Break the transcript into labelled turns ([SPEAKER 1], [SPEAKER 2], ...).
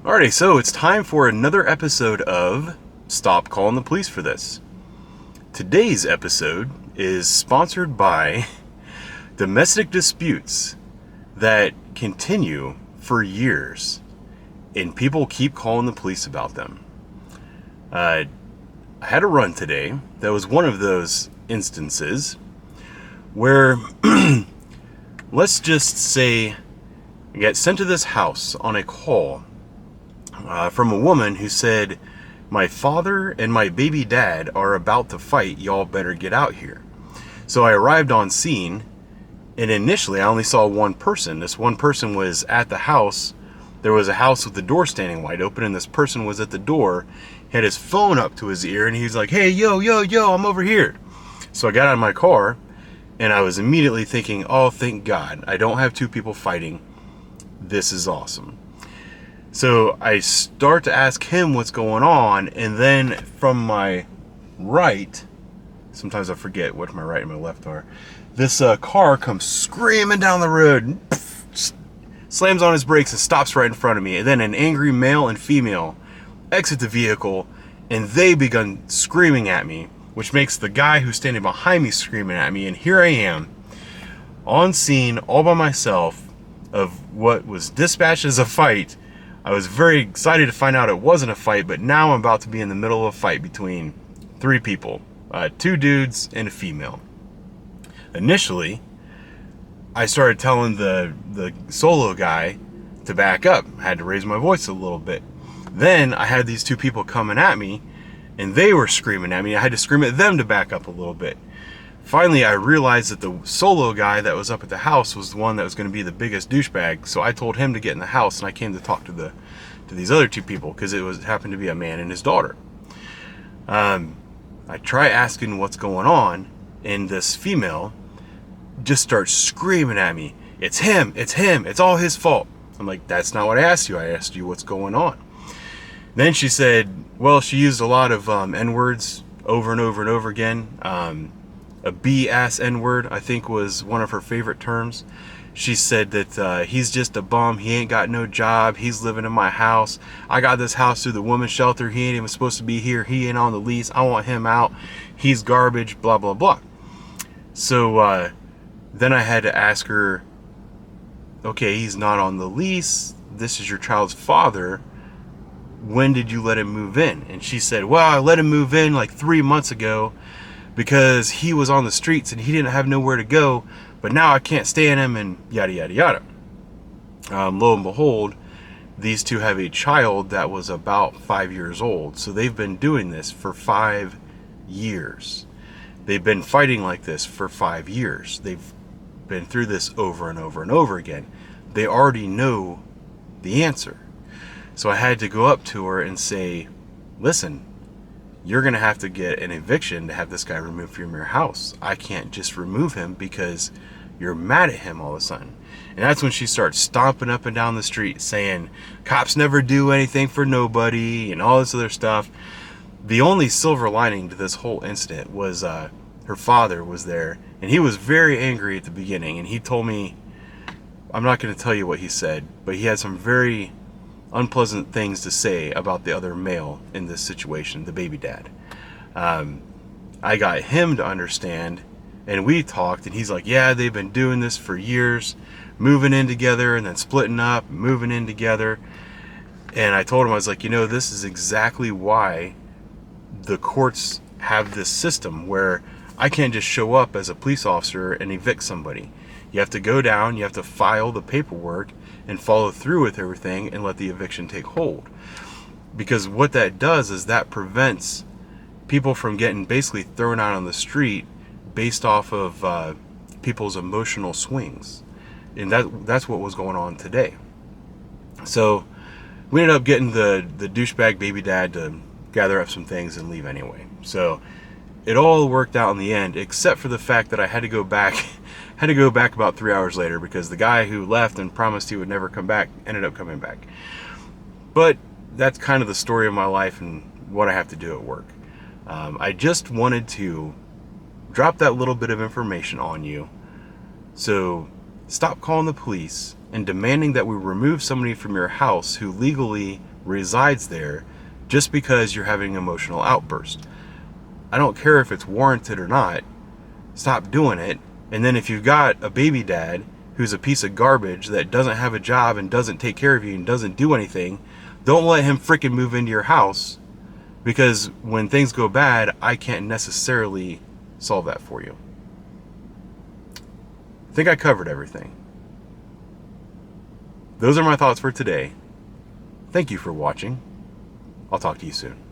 [SPEAKER 1] Alrighty, so it's time for another episode of Stop Calling the Police for This. Today's episode is sponsored by domestic disputes that continue for years, and people keep calling the police about them. I had a run today that was one of those instances where, let's just say, I got sent to this house on a call from a woman who said, "My father and my baby dad are about to fight, y'all better get out here." So I arrived on scene, and initially I only saw one person. This one person was at the house. There was a house with the door standing wide open, and this person was at the door. He had his phone up to his ear, and he was like, "Hey, yo, I'm over here." So I got out of my car, and I was immediately thinking, oh, thank God, I don't have two people fighting. This is awesome. So I start to ask him what's going on, and then from my right, sometimes I forget what my right and my left are, this car comes screaming down the road, slams on his brakes and stops right in front of me. And then an angry male and female exit the vehicle, and they begun screaming at me, which makes the guy who's standing behind me screaming at me. And here I am on scene all by myself of what was dispatched as a fight. I was very excited to find out it wasn't a fight, but now I'm about to be in the middle of a fight between three people, two dudes and a female. Initially, I started telling the solo guy to back up. I had to raise my voice a little bit. Then I had these two people coming at me, and they were screaming at me. I had to scream at them to back up a little bit. Finally, I realized that the solo guy that was up at the house was the one that was going to be the biggest douchebag. So I told him to get in the house, and I came to talk to these other two people because it happened to be a man and his daughter. I try asking what's going on, and this female just starts screaming at me. It's him. It's all his fault." I'm like, "That's not what I asked you. I asked you what's going on." Then she said, well, she used a lot of N-words over and over and over again. A B.S. N-word, I think, was one of her favorite terms. She said that he's just a bum. He ain't got no job. He's living in my house. I got this house through the women's shelter. He ain't even supposed to be here. He ain't on the lease. I want him out. He's garbage, blah, blah, blah. So then I had to ask her, okay, he's not on the lease. This is your child's father. When did you let him move in? And she said, well, I let him move in like 3 months ago because he was on the streets and he didn't have nowhere to go, but now I can't stand him, and yada, yada, yada. Lo and behold, these two have a child that was about 5 years old. So they've been doing this for 5 years. They've been fighting like this for 5 years. They've been through this over and over and over again. They already know the answer. So I had to go up to her and say, listen, you're going to have to get an eviction to have this guy removed from your house. I can't just remove him because you're mad at him all of a sudden. And that's when she starts stomping up and down the street saying, cops never do anything for nobody and all this other stuff. The only silver lining to this whole incident was her father was there, and he was very angry at the beginning. And he told me, I'm not going to tell you what he said, but he had some very unpleasant things to say about the other male in this situation, the baby dad. I got him to understand, and we talked, and he's like, yeah, they've been doing this for years, moving in together and then splitting up, moving in together. And I told him, I was like, this is exactly why the courts have this system where I can't just show up as a police officer and evict somebody. You have to go down, you have to file the paperwork and follow through with everything and let the eviction take hold. Because what that does is that prevents people from getting basically thrown out on the street based off of people's emotional swings. And that's what was going on today. So we ended up getting the douchebag baby dad to gather up some things and leave anyway. So it all worked out in the end, except for the fact that I had to go back about 3 hours later because the guy who left and promised he would never come back ended up coming back. But that's kind of the story of my life and what I have to do at work. I just wanted to drop that little bit of information on you. So stop calling the police and demanding that we remove somebody from your house who legally resides there just because you're having an emotional outburst. I don't care if it's warranted or not. Stop doing it. And then if you've got a baby dad who's a piece of garbage that doesn't have a job and doesn't take care of you and doesn't do anything, don't let him freaking move into your house, because when things go bad, I can't necessarily solve that for you. I think I covered everything. Those are my thoughts for today. Thank you for watching. I'll talk to you soon.